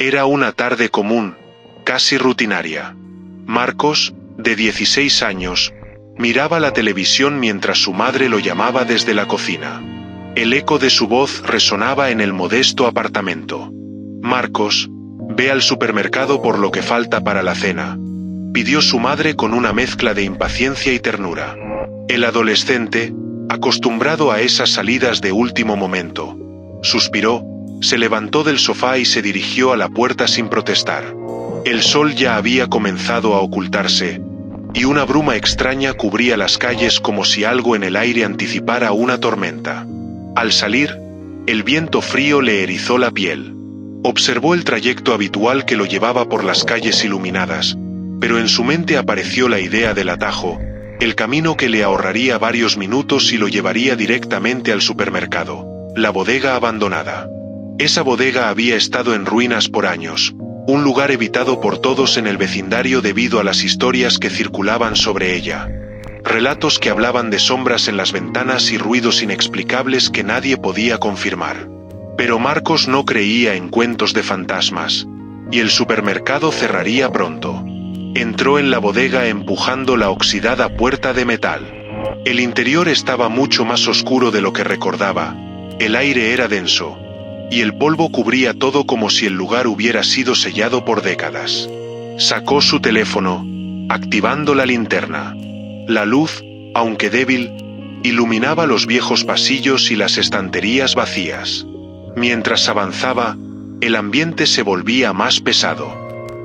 Era una tarde común, casi rutinaria. Marcos, de 16 años, miraba la televisión mientras su madre lo llamaba desde la cocina. El eco de su voz resonaba en el modesto apartamento. «Marcos, ve al supermercado por lo que falta para la cena», pidió su madre con una mezcla de impaciencia y ternura. El adolescente, acostumbrado a esas salidas de último momento, suspiró, se levantó del sofá y se dirigió a la puerta sin protestar. El sol ya había comenzado a ocultarse, y una bruma extraña cubría las calles como si algo en el aire anticipara una tormenta. Al salir, el viento frío le erizó la piel. Observó el trayecto habitual que lo llevaba por las calles iluminadas, pero en su mente apareció la idea del atajo, el camino que le ahorraría varios minutos y lo llevaría directamente al supermercado, la bodega abandonada. Esa bodega había estado en ruinas por años, un lugar evitado por todos en el vecindario debido a las historias que circulaban sobre ella. Relatos que hablaban de sombras en las ventanas y ruidos inexplicables que nadie podía confirmar. Pero Marcos no creía en cuentos de fantasmas, y el supermercado cerraría pronto. Entró en la bodega empujando la oxidada puerta de metal. El interior estaba mucho más oscuro de lo que recordaba, el aire era denso, y el polvo cubría todo como si el lugar hubiera sido sellado por décadas. Sacó su teléfono, activando la linterna. La luz, aunque débil, iluminaba los viejos pasillos y las estanterías vacías. Mientras avanzaba, el ambiente se volvía más pesado.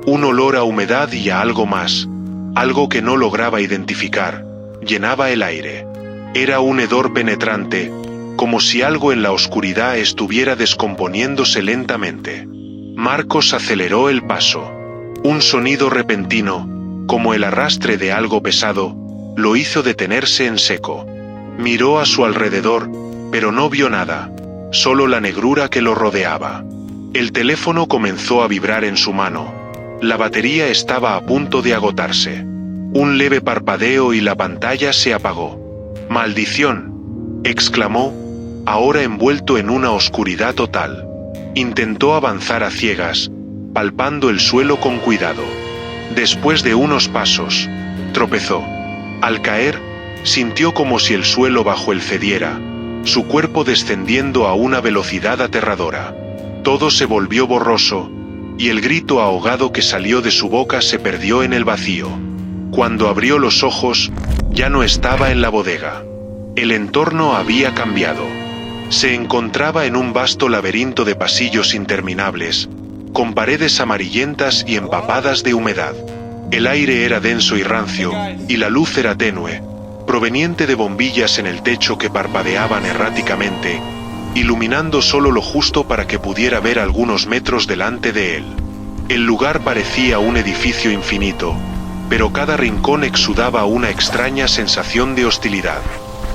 Un olor a humedad y a algo más, algo que no lograba identificar, llenaba el aire. Era un hedor penetrante, como si algo en la oscuridad estuviera descomponiéndose lentamente. Marcos aceleró el paso. Un sonido repentino, como el arrastre de algo pesado, lo hizo detenerse en seco. Miró a su alrededor, pero no vio nada, solo la negrura que lo rodeaba. El teléfono comenzó a vibrar en su mano. La batería estaba a punto de agotarse. Un leve parpadeo y la pantalla se apagó. «¡Maldición!», exclamó, ahora envuelto en una oscuridad total. Intentó avanzar a ciegas, palpando el suelo con cuidado. Después de unos pasos, tropezó. Al caer, sintió como si el suelo bajo él cediera, su cuerpo descendiendo a una velocidad aterradora. Todo se volvió borroso, y el grito ahogado que salió de su boca se perdió en el vacío. Cuando abrió los ojos, ya no estaba en la bodega. El entorno había cambiado. Se encontraba en un vasto laberinto de pasillos interminables, con paredes amarillentas y empapadas de humedad. El aire era denso y rancio, y la luz era tenue, proveniente de bombillas en el techo que parpadeaban erráticamente, iluminando solo lo justo para que pudiera ver algunos metros delante de él. El lugar parecía un edificio infinito, pero cada rincón exudaba una extraña sensación de hostilidad.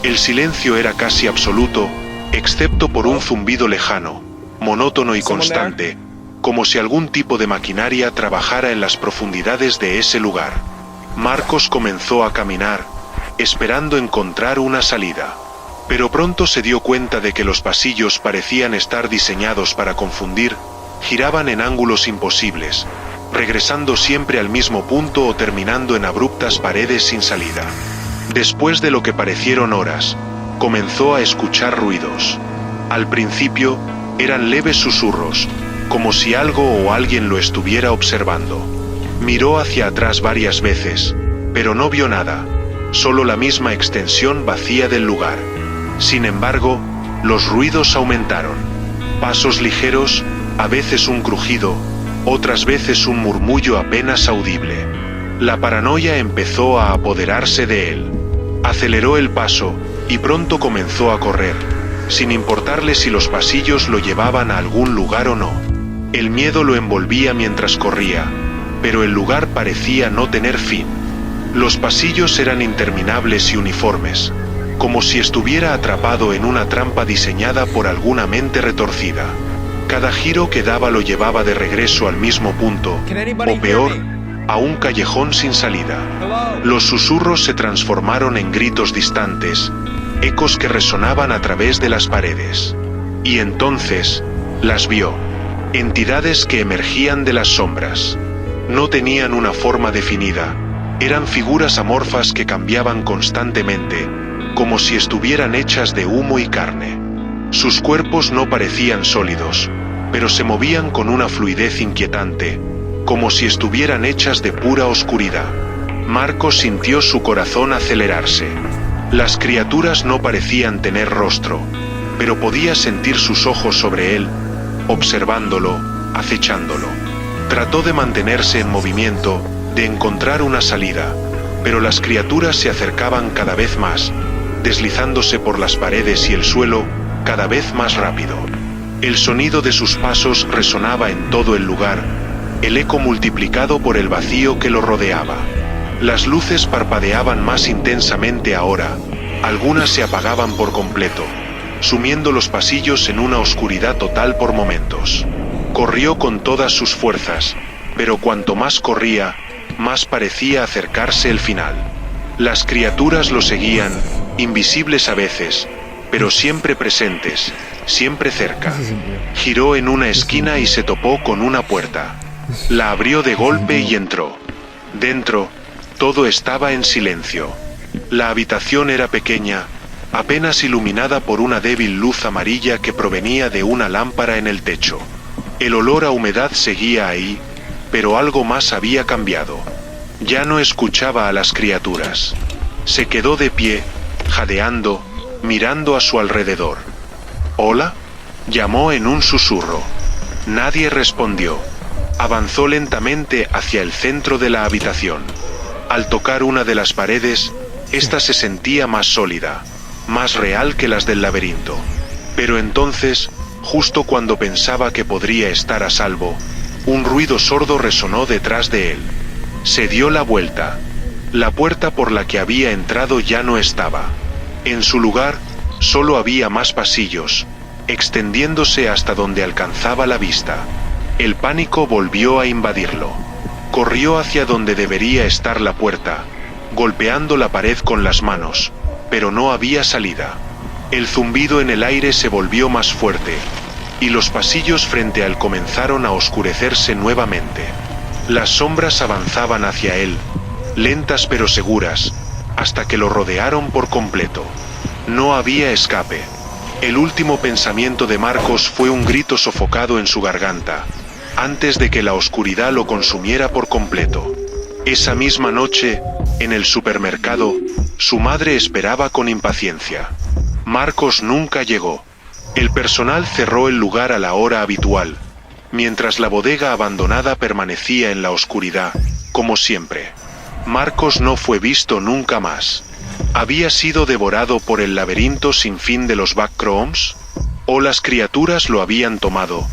El silencio era casi absoluto, excepto por un zumbido lejano, monótono y constante, como si algún tipo de maquinaria trabajara en las profundidades de ese lugar. Marcos comenzó a caminar, esperando encontrar una salida. Pero pronto se dio cuenta de que los pasillos parecían estar diseñados para confundir, giraban en ángulos imposibles, regresando siempre al mismo punto o terminando en abruptas paredes sin salida. Después de lo que parecieron horas, comenzó a escuchar ruidos. Al principio, eran leves susurros, como si algo o alguien lo estuviera observando. Miró hacia atrás varias veces, pero no vio nada, solo la misma extensión vacía del lugar. Sin embargo, los ruidos aumentaron. Pasos ligeros, a veces un crujido, otras veces un murmullo apenas audible. La paranoia empezó a apoderarse de él. Aceleró el paso, y pronto comenzó a correr, sin importarle si los pasillos lo llevaban a algún lugar o no. El miedo lo envolvía mientras corría, pero el lugar parecía no tener fin. Los pasillos eran interminables y uniformes, como si estuviera atrapado en una trampa diseñada por alguna mente retorcida. Cada giro que daba lo llevaba de regreso al mismo punto, o peor, a un callejón sin salida. Los susurros se transformaron en gritos distantes, ecos que resonaban a través de las paredes. Y entonces, las vio. Entidades que emergían de las sombras. No tenían una forma definida, eran figuras amorfas que cambiaban constantemente, como si estuvieran hechas de humo y carne. Sus cuerpos no parecían sólidos, pero se movían con una fluidez inquietante, como si estuvieran hechas de pura oscuridad. Marcos sintió su corazón acelerarse. Las criaturas no parecían tener rostro, pero podía sentir sus ojos sobre él, observándolo, acechándolo. Trató de mantenerse en movimiento, de encontrar una salida, pero las criaturas se acercaban cada vez más, deslizándose por las paredes y el suelo, cada vez más rápido. El sonido de sus pasos resonaba en todo el lugar, el eco multiplicado por el vacío que lo rodeaba. Las luces parpadeaban más intensamente ahora, algunas se apagaban por completo, sumiendo los pasillos en una oscuridad total por momentos. Corrió con todas sus fuerzas, pero cuanto más corría, más parecía acercarse el final. Las criaturas lo seguían, invisibles a veces, pero siempre presentes, siempre cerca. Giró en una esquina y se topó con una puerta. La abrió de golpe y entró. Dentro, todo estaba en silencio. La habitación era pequeña, apenas iluminada por una débil luz amarilla que provenía de una lámpara en el techo. El olor a humedad seguía ahí, pero algo más había cambiado. Ya no escuchaba a las criaturas. Se quedó de pie, jadeando, mirando a su alrededor. ¿Hola?, llamó en un susurro. Nadie respondió. Avanzó lentamente hacia el centro de la habitación. Al tocar una de las paredes, ésta se sentía más sólida, más real que las del laberinto. Pero entonces, justo cuando pensaba que podría estar a salvo, un ruido sordo resonó detrás de él. Se dio la vuelta. La puerta por la que había entrado ya no estaba. En su lugar, solo había más pasillos, extendiéndose hasta donde alcanzaba la vista. El pánico volvió a invadirlo. Corrió hacia donde debería estar la puerta, golpeando la pared con las manos, pero no había salida. El zumbido en el aire se volvió más fuerte, y los pasillos frente a él comenzaron a oscurecerse nuevamente. Las sombras avanzaban hacia él, lentas pero seguras, hasta que lo rodearon por completo. No había escape. El último pensamiento de Marcos fue un grito sofocado en su garganta, antes de que la oscuridad lo consumiera por completo. Esa misma noche, en el supermercado, su madre esperaba con impaciencia. Marcos nunca llegó. El personal cerró el lugar a la hora habitual, mientras la bodega abandonada permanecía en la oscuridad, como siempre. Marcos no fue visto nunca más. ¿Había sido devorado por el laberinto sin fin de los Backrooms? ¿O las criaturas lo habían tomado,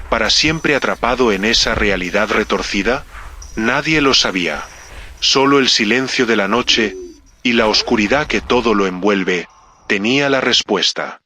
para siempre atrapado en esa realidad retorcida? Nadie lo sabía. Solo el silencio de la noche, y la oscuridad que todo lo envuelve, tenía la respuesta.